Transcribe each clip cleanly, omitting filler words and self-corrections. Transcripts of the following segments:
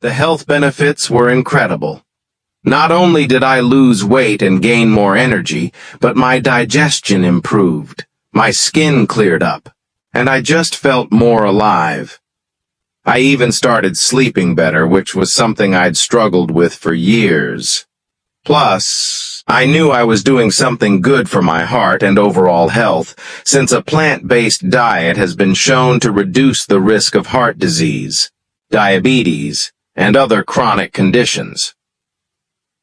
The health benefits were incredible. Not only did I lose weight and gain more energy, but my digestion improved, my skin cleared up, and I just felt more alive. I even started sleeping better, which was something I'd struggled with for years. Plus, I knew I was doing something good for my heart and overall health, since a plant-based diet has been shown to reduce the risk of heart disease, diabetes, and other chronic conditions.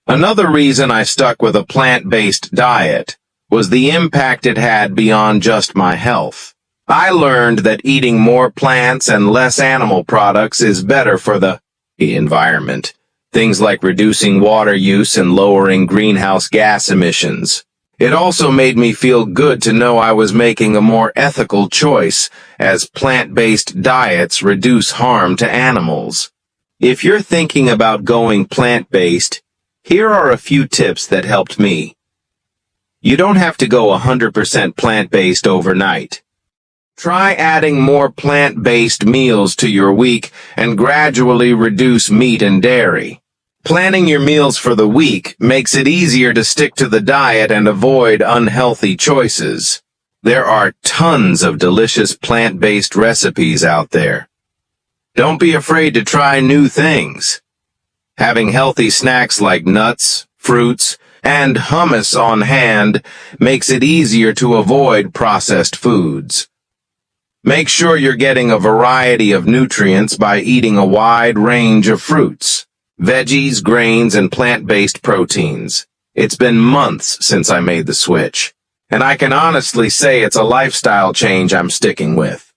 Another reason I stuck with a plant-based diet was the impact it had beyond just my health. I learned that eating more plants and less animal products is better for the environment. Things like reducing water use and lowering greenhouse gas emissions. It also made me feel good to know I was making a more ethical choice, as plant-based diets reduce harm to animals. If you're thinking about going plant-based, here are a few tips that helped me. You don't have to go 100% plant-based overnight. Try adding more plant-based meals to your week and gradually reduce meat and dairy. Planning your meals for the week makes it easier to stick to the diet and avoid unhealthy choices. There are tons of delicious plant-based recipes out there. Don't be afraid to try new things. Having healthy snacks like nuts, fruits, and hummus on hand makes it easier to avoid processed foods. Make sure you're getting a variety of nutrients by eating a wide range of fruits, veggies, grains, and plant-based proteins. It's been months since I made the switch, and I can honestly say it's a lifestyle change I'm sticking with.